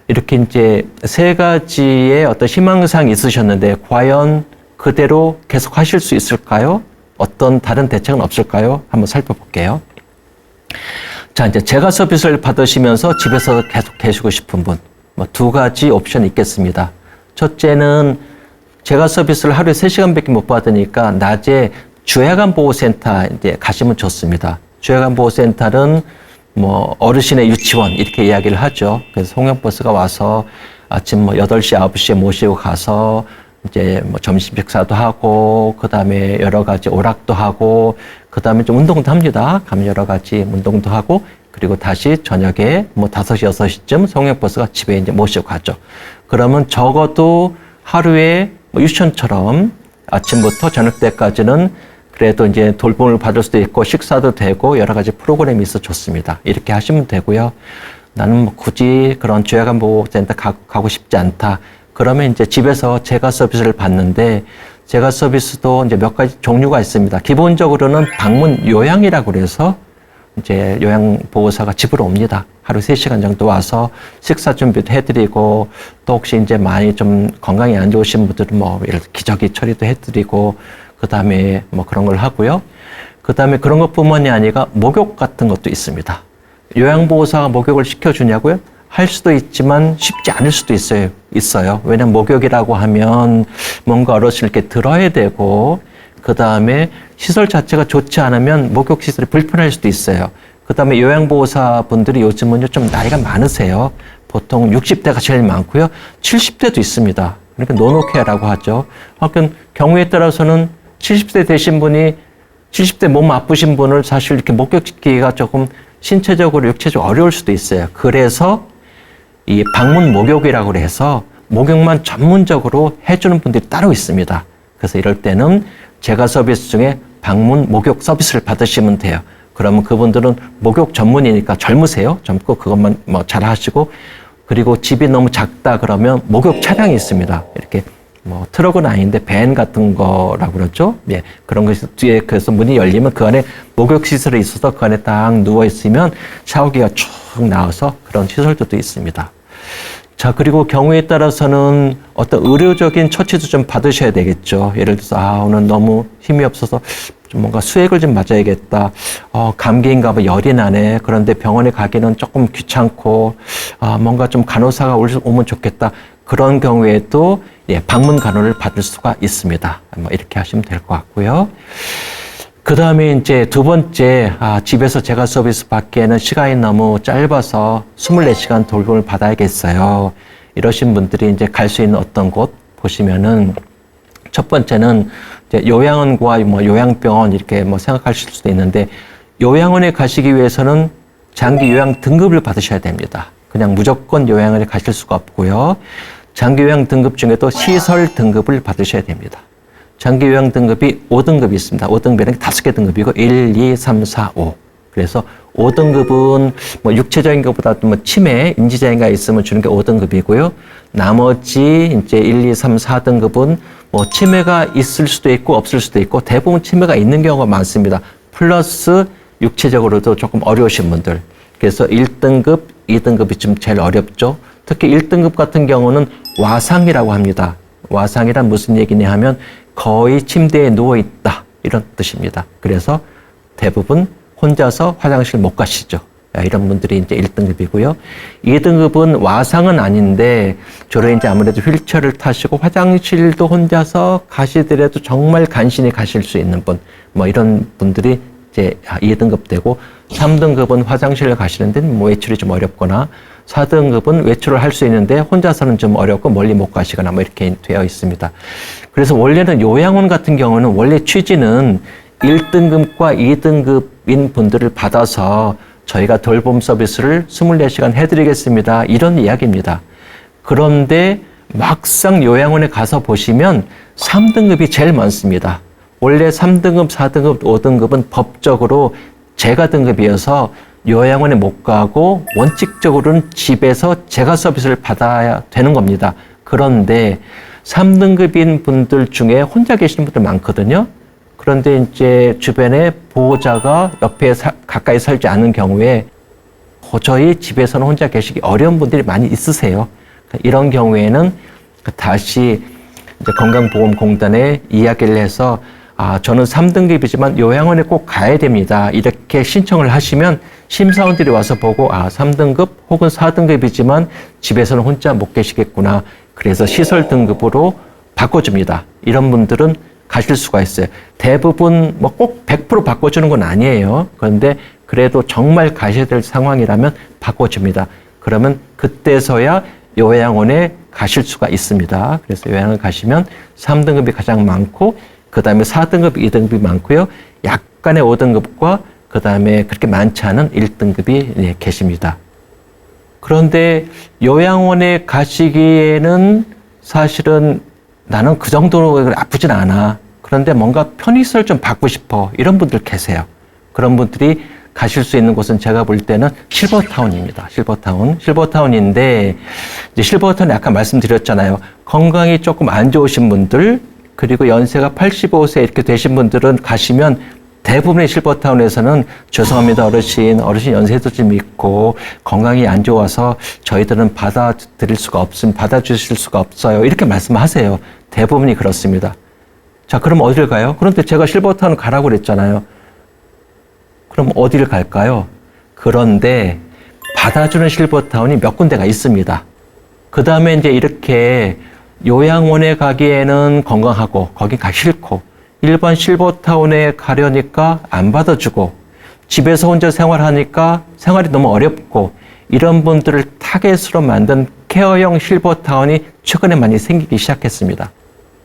이렇게 이제 3가지의 어떤 희망사항이 있으셨는데 과연 그대로 계속 하실 수 있을까요? 어떤 다른 대책은 없을까요? 한번 살펴볼게요. 자, 이제 재가 서비스를 받으시면서 집에서 계속 계시고 싶은 분, 2가지 옵션이 있겠습니다. 첫째는 재가 서비스를 하루에 3시간밖에 못 받으니까 낮에 주야간 보호센터 이제 가시면 좋습니다. 주야간 보호센터는 어르신의 유치원 이렇게 이야기를 하죠. 그래서 송영버스가 와서 아침 8시, 9시에 모시고 가서 이제 점심 식사도 하고, 그 다음에 여러 가지 오락도 하고, 그 다음에 좀 운동도 합니다. 가면 여러 가지 운동도 하고, 그리고 다시 저녁에 5시, 6시쯤 송영버스가 집에 이제 모시고 가죠. 그러면 적어도 하루에 유치원처럼 아침부터 저녁 때까지는 그래도 이제 돌봄을 받을 수도 있고, 식사도 되고, 여러 가지 프로그램이 있어 좋습니다. 이렇게 하시면 되고요. 나는 굳이 그런 주야간 보호센터 가고 싶지 않다. 그러면 이제 집에서 재가 서비스를 받는데 재가 서비스도 이제 몇 가지 종류가 있습니다. 기본적으로는 방문 요양이라고 그래서 이제 요양보호사가 집으로 옵니다. 하루 3시간 정도 와서 식사 준비도 해드리고 또 혹시 이제 많이 좀 건강이 안 좋으신 분들은 예를 들어 기저귀 처리도 해드리고 그 다음에 그런 걸 하고요. 그 다음에 그런 것뿐만이 아니라 목욕 같은 것도 있습니다. 요양보호사가 목욕을 시켜주냐고요? 할 수도 있지만 쉽지 않을 수도 있어요. 왜냐면 목욕이라고 하면 뭔가 어르신을 이렇게 들어야 되고, 그 다음에 시설 자체가 좋지 않으면 목욕 시설이 불편할 수도 있어요. 그 다음에 요양보호사 분들이 요즘은 좀 나이가 많으세요. 보통 60대가 제일 많고요. 70대도 있습니다. 그러니까 노노케어라고 하죠. 하여튼 경우에 따라서는 70대 되신 분이 70대 몸 아프신 분을 사실 이렇게 목욕시키기가 조금 신체적으로 육체적으로 어려울 수도 있어요. 그래서 이 방문 목욕이라고 해서 목욕만 전문적으로 해주는 분들이 따로 있습니다. 그래서 이럴 때는 재가 서비스 중에 방문 목욕 서비스를 받으시면 돼요. 그러면 그분들은 목욕 전문이니까 젊으세요. 젊고 그것만 잘 하시고, 그리고 집이 너무 작다 그러면 목욕 차량이 있습니다. 이렇게 트럭은 아닌데 밴 같은 거라고 그러죠. 예, 그런 것이 뒤에 그래서 문이 열리면 그 안에 목욕 시설이 있어서 그 안에 딱 누워 있으면 샤워기가 쭉 나와서 그런 시설들도 있습니다. 자, 그리고 경우에 따라서는 어떤 의료적인 처치도 좀 받으셔야 되겠죠. 예를 들어서 오늘 너무 힘이 없어서 좀 뭔가 수액을 좀 맞아야겠다. 감기인가 봐, 열이 나네. 그런데 병원에 가기는 조금 귀찮고 뭔가 좀 간호사가 오면 좋겠다. 그런 경우에도 방문 간호를 받을 수가 있습니다. 이렇게 하시면 될 것 같고요. 그 다음에 이제 2번째, 집에서 재가 서비스 받기에는 시간이 너무 짧아서 24시간 돌봄을 받아야겠어요. 이러신 분들이 이제 갈 수 있는 어떤 곳 보시면은 첫 번째는 이제 요양원과 뭐 요양병원 이렇게 뭐 생각하실 수도 있는데 요양원에 가시기 위해서는 장기 요양 등급을 받으셔야 됩니다. 그냥 무조건 요양원에 가실 수가 없고요. 장기 요양 등급 중에도 시설 등급을 받으셔야 됩니다. 장기 요양 등급이 5등급이 있습니다. 5등급에는 5개 등급이고 1, 2, 3, 4, 5. 그래서 5등급은 뭐 육체적인 것보다 뭐 치매, 인지장애가 있으면 주는 게 5등급이고요. 나머지 이제 1, 2, 3, 4등급은 뭐 치매가 있을 수도 있고 없을 수도 있고 대부분 치매가 있는 경우가 많습니다. 플러스 육체적으로도 조금 어려우신 분들. 그래서 1등급, 2등급이 좀 제일 어렵죠. 특히 1등급 같은 경우는 와상이라고 합니다. 와상이란 무슨 얘기냐 하면 거의 침대에 누워있다 이런 뜻입니다. 그래서 대부분 혼자서 화장실 못 가시죠. 이런 분들이 이제 1등급이고요. 2등급은 와상은 아닌데 주로 이제 아무래도 휠체어를 타시고 화장실도 혼자서 가시더라도 정말 간신히 가실 수 있는 분, 뭐 이런 분들이 이제 2등급 되고 3등급은 화장실을 가시는데 뭐 외출이 좀 어렵거나 4등급은 외출을 할 수 있는데 혼자서는 좀 어렵고 멀리 못 가시거나 뭐 이렇게 되어 있습니다. 그래서 원래는 요양원 같은 경우는 원래 취지는 1등급과 2등급인 분들을 받아서 저희가 돌봄 서비스를 24시간 해드리겠습니다. 이런 이야기입니다. 그런데 막상 요양원에 가서 보시면 3등급이 제일 많습니다. 원래 3등급, 4등급, 5등급은 법적으로 재가 등급이어서 요양원에 못 가고 원칙적으로는 집에서 재가 서비스를 받아야 되는 겁니다. 그런데 3등급인 분들 중에 혼자 계시는 분들 많거든요. 그런데 이제 주변에 보호자가 옆에 가까이 살지 않은 경우에 도저히 집에서는 혼자 계시기 어려운 분들이 많이 있으세요. 이런 경우에는 다시 이제 건강보험공단에 이야기를 해서 저는 3등급이지만 요양원에 꼭 가야 됩니다. 이렇게 신청을 하시면 심사원들이 와서 보고 3등급 혹은 4등급이지만 집에서는 혼자 못 계시겠구나. 그래서 시설 등급으로 바꿔줍니다. 이런 분들은 가실 수가 있어요. 대부분 뭐 꼭 100% 바꿔주는 건 아니에요. 그런데 그래도 정말 가셔야 될 상황이라면 바꿔줍니다. 그러면 그때서야 요양원에 가실 수가 있습니다. 그래서 요양을 가시면 3등급이 가장 많고 그 다음에 4등급, 2등급이 많고요. 약간의 5등급과 그 다음에 그렇게 많지 않은 1등급이 계십니다. 그런데 요양원에 가시기에는 사실은 나는 그 정도로 아프진 않아. 그런데 뭔가 편의시설 좀 받고 싶어. 이런 분들 계세요. 그런 분들이 가실 수 있는 곳은 제가 볼 때는 실버타운입니다. 실버타운인데 이제 실버타운에 아까 말씀드렸잖아요. 건강이 조금 안 좋으신 분들 그리고 연세가 85세 이렇게 되신 분들은 가시면 대부분의 실버타운에서는 죄송합니다 어르신 연세도 좀 있고 건강이 안 좋아서 저희들은 받아주실 수가 없어요. 이렇게 말씀하세요. 대부분이 그렇습니다. 자, 그럼 어디를 가요? 그런데 제가 실버타운 가라고 그랬잖아요. 그럼 어디를 갈까요? 그런데 받아주는 실버타운이 몇 군데가 있습니다. 그 다음에 이제 이렇게 요양원에 가기에는 건강하고 거기 가기 싫고 일반 실버타운에 가려니까 안 받아주고 집에서 혼자 생활하니까 생활이 너무 어렵고 이런 분들을 타겟으로 만든 케어형 실버타운이 최근에 많이 생기기 시작했습니다.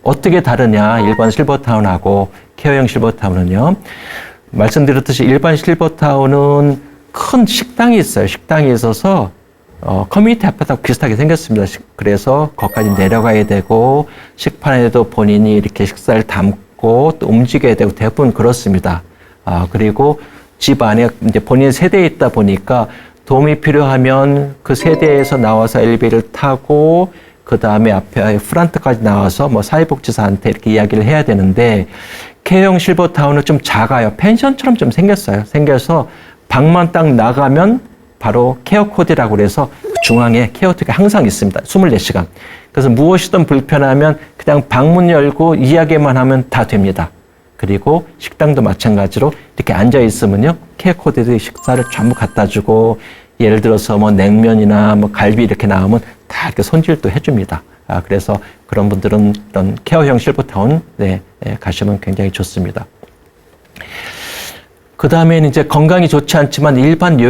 어떻게 다르냐 일반 실버타운하고 케어형 실버타운은요. 말씀드렸듯이 일반 실버타운은 큰 식당이 있어요. 식당이 있어서 커뮤니티 아파트하고 비슷하게 생겼습니다. 그래서 거기까지 내려가야 되고 식판에도 본인이 이렇게 식사를 담고 또 움직여야 되고 대부분 그렇습니다. 그리고 집 안에 이제 본인 세대에 있다 보니까 도움이 필요하면 그 세대에서 나와서 엘리베이터를 타고 그 다음에 앞에 프런트까지 나와서 뭐 사회복지사한테 이렇게 이야기를 해야 되는데 케어형 실버타운은 좀 작아요. 펜션처럼 좀 생겨서 방만 딱 나가면 바로 케어 코드라고 그래서 중앙에 케어티가 항상 있습니다. 24시간. 그래서 무엇이든 불편하면 그냥 방문 열고 이야기만 하면 다 됩니다. 그리고 식당도 마찬가지로 이렇게 앉아 있으면요. 케어 코드들이 식사를 전부 갖다 주고 예를 들어서 뭐 냉면이나 뭐 갈비 이렇게 나오면 다 이렇게 손질도 해줍니다. 그래서 그런 분들은 이런 케어형 실버타운 가시면 굉장히 좋습니다. 그 다음에는 이제 건강이 좋지 않지만 일반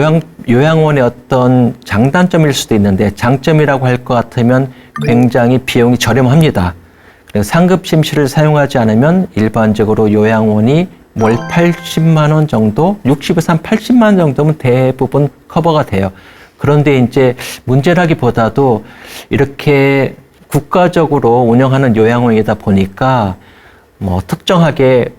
요양원의 어떤 장단점일 수도 있는데 장점이라고 할 것 같으면 굉장히 비용이 저렴합니다. 그래서 상급 심실을 사용하지 않으면 일반적으로 요양원이 월 80만 원 정도, 60에서 한 80만 원 정도면 대부분 커버가 돼요. 그런데 이제 문제라기보다도 이렇게 국가적으로 운영하는 요양원이다 보니까 뭐 특정하게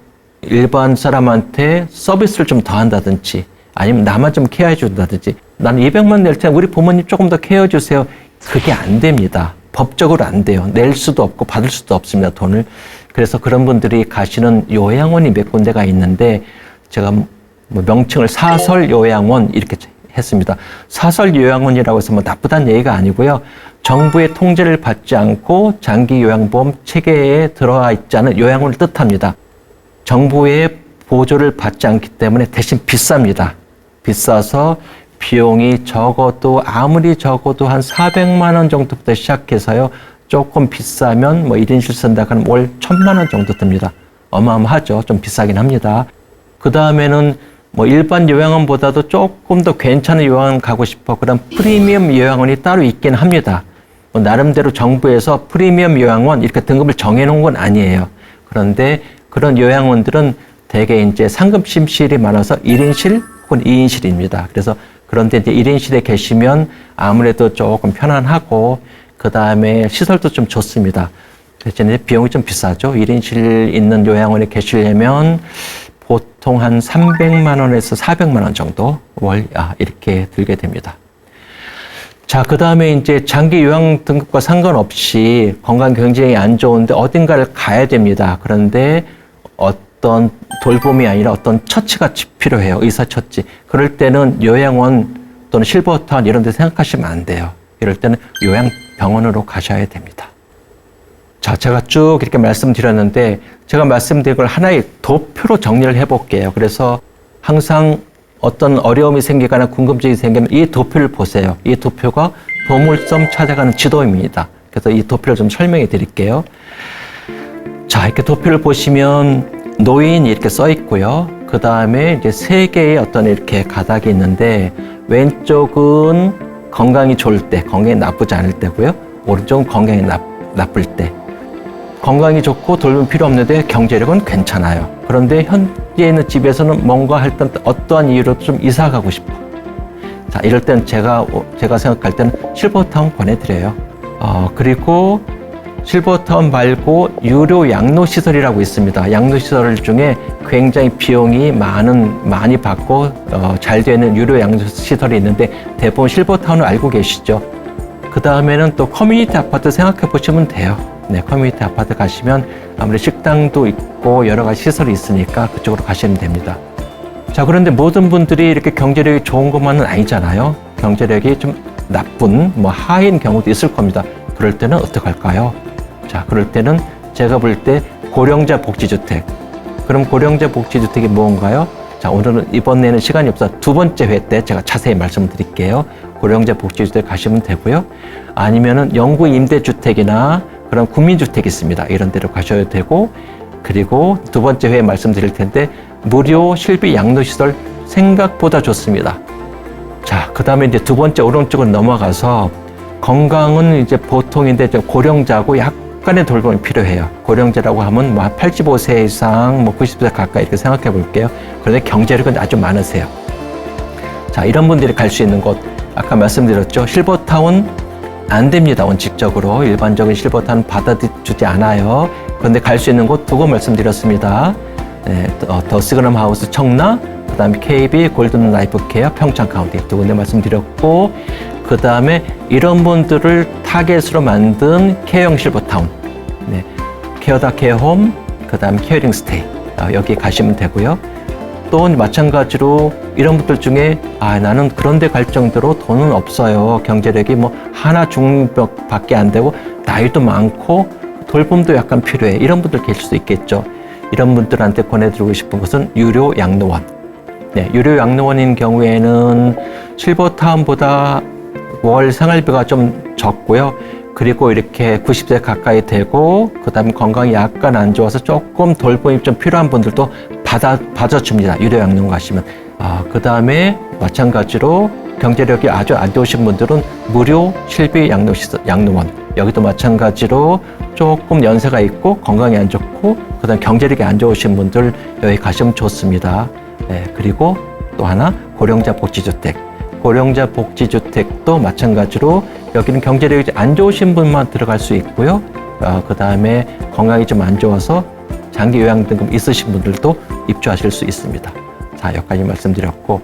일반 사람한테 서비스를 좀 더 한다든지 아니면 나만 좀 케어해 준다든지 나는 200만 낼 테니 우리 부모님 조금 더 케어해 주세요. 그게 안 됩니다. 법적으로 안 돼요. 낼 수도 없고 받을 수도 없습니다. 돈을. 그래서 그런 분들이 가시는 요양원이 몇 군데가 있는데 제가 뭐 명칭을 사설 요양원 이렇게 했습니다. 사설 요양원이라고 해서 뭐 나쁘다는 얘기가 아니고요. 정부의 통제를 받지 않고 장기 요양보험 체계에 들어와 있지 않은 요양원을 뜻합니다. 정부의 보조를 받지 않기 때문에 대신 비쌉니다. 비싸서 비용이 적어도 아무리 적어도 한 400만 원 정도부터 시작해서요. 조금 비싸면 뭐 1인실 쓴다고 하면 월 1000만 원 정도 듭니다. 어마어마하죠. 좀 비싸긴 합니다. 그 다음에는 뭐 일반 요양원보다도 조금 더 괜찮은 요양원 가고 싶어. 그럼 프리미엄 요양원이 따로 있긴 합니다. 뭐 나름대로 정부에서 프리미엄 요양원 이렇게 등급을 정해놓은 건 아니에요. 그런데 그런 요양원들은 대개 이제 상급 심실이 많아서 1인실 혹은 2인실입니다. 그래서 그런데 이제 1인실에 계시면 아무래도 조금 편안하고 그 다음에 시설도 좀 좋습니다. 대신에 비용이 좀 비싸죠. 1인실 있는 요양원에 계시려면 보통 한 300만 원에서 400만 원 정도 월 이렇게 들게 됩니다. 자, 그 다음에 이제 장기 요양 등급과 상관없이 건강 굉장히 안 좋은데 어딘가를 가야 됩니다. 그런데 어떤 돌봄이 아니라 어떤 처치가 필요해요. 의사 처치. 그럴 때는 요양원 또는 실버타운 이런 데 생각하시면 안 돼요. 이럴 때는 요양병원으로 가셔야 됩니다. 자, 제가 쭉 이렇게 말씀드렸는데 제가 말씀드린 걸 하나의 도표로 정리를 해볼게요. 그래서 항상 어떤 어려움이 생기거나 궁금증이 생기면 이 도표를 보세요. 이 도표가 보물섬 찾아가는 지도입니다. 그래서 이 도표를 좀 설명해 드릴게요. 자, 이렇게 도표를 보시면 노인이 이렇게 써 있고요. 그 다음에 이제 세 개의 어떤 이렇게 가닥이 있는데 왼쪽은 건강이 좋을 때, 건강이 나쁘지 않을 때고요. 오른쪽은 건강이 나쁠 때. 건강이 좋고 돌봄이 필요 없는데 경제력은 괜찮아요. 그런데 현재 있는 집에서는 뭔가 할 때 어떠한 이유로 좀 이사 가고 싶어. 자, 이럴 땐 제가 생각할 때는 실버타운 권해드려요. 그리고 실버타운 말고 유료 양로시설이라고 있습니다. 양로시설 중에 굉장히 비용이 많이 받고 잘 되는 유료 양로시설이 있는데 대부분 실버타운을 알고 계시죠. 그 다음에는 또 커뮤니티 아파트 생각해 보시면 돼요. 네, 커뮤니티 아파트 가시면 아무래도 식당도 있고 여러 가지 시설이 있으니까 그쪽으로 가시면 됩니다. 자, 그런데 모든 분들이 이렇게 경제력이 좋은 것만은 아니잖아요. 경제력이 좀 나쁜, 하인 경우도 있을 겁니다. 그럴 때는 어떡할까요? 자, 그럴 때는 제가 볼 때 고령자 복지주택. 그럼 고령자 복지주택이 뭔가요? 자, 오늘은 이번에는 시간이 없어서 두 번째 회 때 제가 자세히 말씀드릴게요. 고령자 복지주택 가시면 되고요. 아니면은 영구 임대주택이나 그런 국민주택이 있습니다. 이런 데로 가셔야 되고, 그리고 두 번째 회에 말씀드릴 텐데 무료 실비 양로시설 생각보다 좋습니다. 자, 그 다음에 이제 두 번째 오른쪽으로 넘어가서 건강은 이제 보통인데 고령자고 약간의 돌봄이 필요해요. 고령자라고 하면 85세 이상, 90세 가까이 이렇게 생각해 볼게요. 그런데 경제력은 아주 많으세요. 자, 이런 분들이 갈 수 있는 곳, 아까 말씀드렸죠. 실버타운 안 됩니다. 원칙적으로 일반적인 실버타운 받아주지 않아요. 그런데 갈 수 있는 곳 두 곳 말씀드렸습니다. 네, 더 시그넘 하우스 청라, 그 다음에 KB 골든 라이프 케어 평창 카운티 두 군데 말씀드렸고, 그 다음에 이런 분들을 타겟으로 만든 케어형 실버타운, 네, 케어다 케어홈, 그 다음에 케어링 스테이, 여기 가시면 되고요. 또 마찬가지로 이런 분들 중에 나는 그런 데 갈 정도로 돈은 없어요. 경제력이 하나 중밖에 안 되고 나이도 많고 돌봄도 약간 필요해. 이런 분들 계실 수 있겠죠. 이런 분들한테 권해드리고 싶은 것은 유료 양로원. 네, 유료 양로원인 경우에는 실버타운보다 월 생활비가 좀 적고요. 그리고 이렇게 90세 가까이 되고, 그 다음에 건강이 약간 안 좋아서 조금 돌봄이 좀 필요한 분들도 받아줍니다. 유료양로원 가시면. 그 다음에 마찬가지로 경제력이 아주 안 좋으신 분들은 무료 실비 양로원. 여기도 마찬가지로 조금 연세가 있고 건강이 안 좋고 그다음 경제력이 안 좋으신 분들 여기 가시면 좋습니다. 네, 그리고 또 하나 고령자 복지주택. 고령자 복지주택도 마찬가지로 여기는 경제력이 안 좋으신 분만 들어갈 수 있고요. 그다음에 건강이 좀 안 좋아서 장기 요양 등급 있으신 분들도 입주하실 수 있습니다. 자, 여기까지 말씀드렸고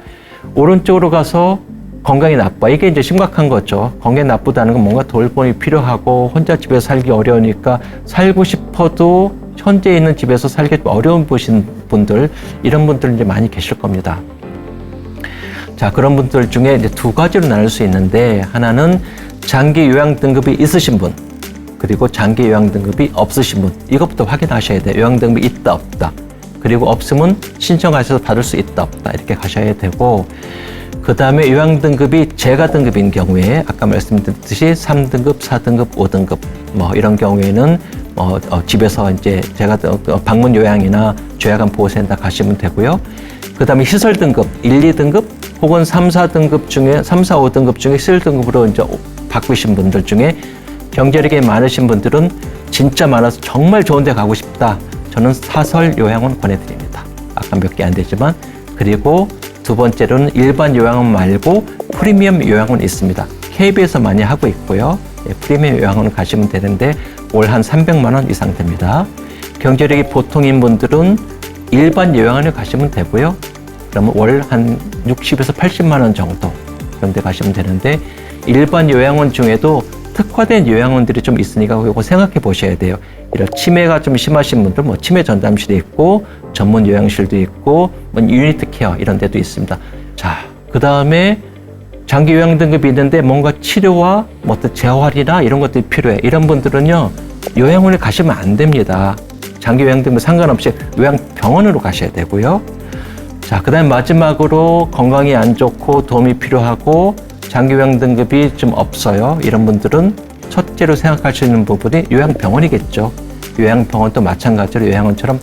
오른쪽으로 가서 건강이 나빠. 이게 이제 심각한 거죠. 건강이 나쁘다는 건 뭔가 돌봄이 필요하고 혼자 집에서 살기 어려우니까 살고 싶어도 현재 있는 집에서 살기 어려운 분들, 이런 분들 이제 많이 계실 겁니다. 자, 그런 분들 중에 이제 두 가지로 나눌 수 있는데 하나는 장기 요양 등급이 있으신 분, 그리고 장기 요양 등급이 없으신 분. 이것부터 확인하셔야 돼요. 요양 등급이 있다, 없다. 그리고 없으면 신청하셔서 받을 수 있다, 없다. 이렇게 가셔야 되고 그 다음에 요양 등급이 재가 등급인 경우에 아까 말씀드렸듯이 3등급, 4등급, 5등급 뭐 이런 경우에는 집에서 이제 재가 방문 요양이나 죄악한 보호센터 가시면 되고요. 그 다음에 시설 등급 1, 2등급 혹은 3, 4등급 중에 3, 4, 5등급 중에 시설 등급으로 이제 바꾸신 분들 중에 경제력이 많으신 분들은 진짜 많아서 정말 좋은 데 가고 싶다. 저는 사설 요양원 권해드립니다. 아까 몇 개 안 되지만 그리고 두 번째로는 일반 요양원 말고 프리미엄 요양원 있습니다. KB에서 많이 하고 있고요. 프리미엄 요양원 가시면 되는데 올 한 300만 원 이상 됩니다. 경제력이 보통인 분들은 일반 요양원에 가시면 되고요. 그러면 월 한 60에서 80만 원 정도 그런 데 가시면 되는데 일반 요양원 중에도 특화된 요양원들이 좀 있으니까 이거 생각해 보셔야 돼요. 이런 치매가 좀 심하신 분들, 뭐 치매 전담실이 있고 전문 요양실도 있고 뭐 유니트 케어 이런 데도 있습니다. 자, 그 다음에 장기 요양 등급이 있는데 뭔가 치료와 뭐 어떤 재활이나 이런 것들이 필요해. 이런 분들은요 요양원에 가시면 안 됩니다. 장기 요양 등급 상관없이 요양병원으로 가셔야 되고요. 자, 그 다음에 마지막으로 건강이 안 좋고 도움이 필요하고 장기 요양 등급이 좀 없어요. 이런 분들은 첫째로 생각할 수 있는 부분이 요양병원이겠죠. 요양병원도 마찬가지로 요양원처럼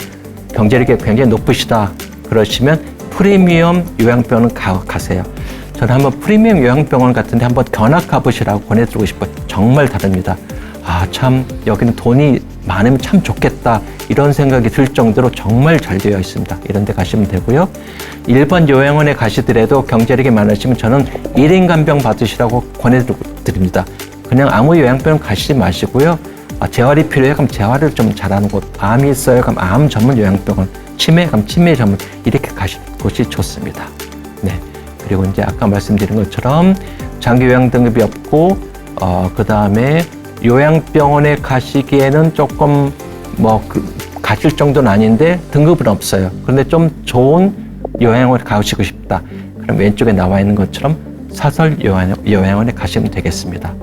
경제력이 굉장히 높으시다. 그러시면 프리미엄 요양병원 가세요. 저는 한번 프리미엄 요양병원 같은데 한번 견학 가보시라고 권해드리고 싶어요. 정말 다릅니다. 참 여기는 돈이 많으면 참 좋겠다. 이런 생각이 들 정도로 정말 잘 되어 있습니다. 이런 데 가시면 되고요. 일반 요양원에 가시더라도 경제력이 많으시면 저는 1인 간병 받으시라고 권해드립니다. 그냥 아무 요양병원 가시지 마시고요. 재활이 필요해? 그럼 재활을 좀 잘하는 곳. 암이 있어요? 그럼 암 전문 요양병원. 치매? 그럼 치매 전문. 이렇게 가시는 곳이 좋습니다. 네. 그리고 이제 아까 말씀드린 것처럼 장기 요양 등급이 없고, 그 다음에 요양병원에 가시기에는 조금 가실 정도는 아닌데 등급은 없어요. 그런데 좀 좋은 요양원에 가시고 싶다. 그럼 왼쪽에 나와 있는 것처럼 사설 요양원에 가시면 되겠습니다.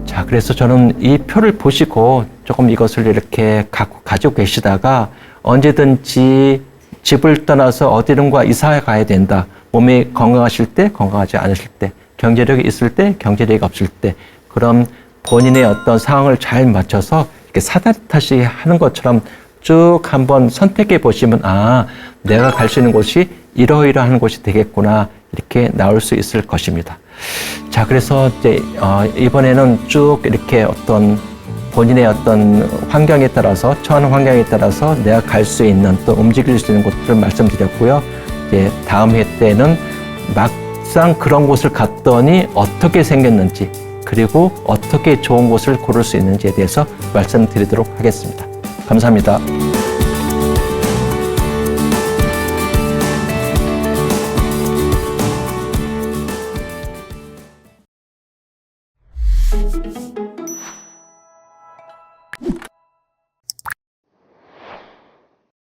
자, 그래서 저는 이 표를 보시고 조금 이것을 이렇게 가지고 계시다가 언제든지 집을 떠나서 어디론가 이사 가야 된다. 몸이 건강하실 때, 건강하지 않으실 때, 경제력이 있을 때, 경제력이 없을 때, 그럼 본인의 어떤 상황을 잘 맞춰서 이렇게 사다리 타시 하는 것처럼 쭉 한번 선택해 보시면 내가 갈 수 있는 곳이 이러이러한 곳이 되겠구나 이렇게 나올 수 있을 것입니다. 자, 그래서 이제 이번에는 쭉 이렇게 어떤 본인의 어떤 환경에 따라서 처한 환경에 따라서 내가 갈 수 있는 또 움직일 수 있는 곳들을 말씀드렸고요. 이제 다음 회 때는 막상 그런 곳을 갔더니 어떻게 생겼는지 그리고 어떻게 좋은 곳을 고를 수 있는지에 대해서 말씀드리도록 하겠습니다. 감사합니다.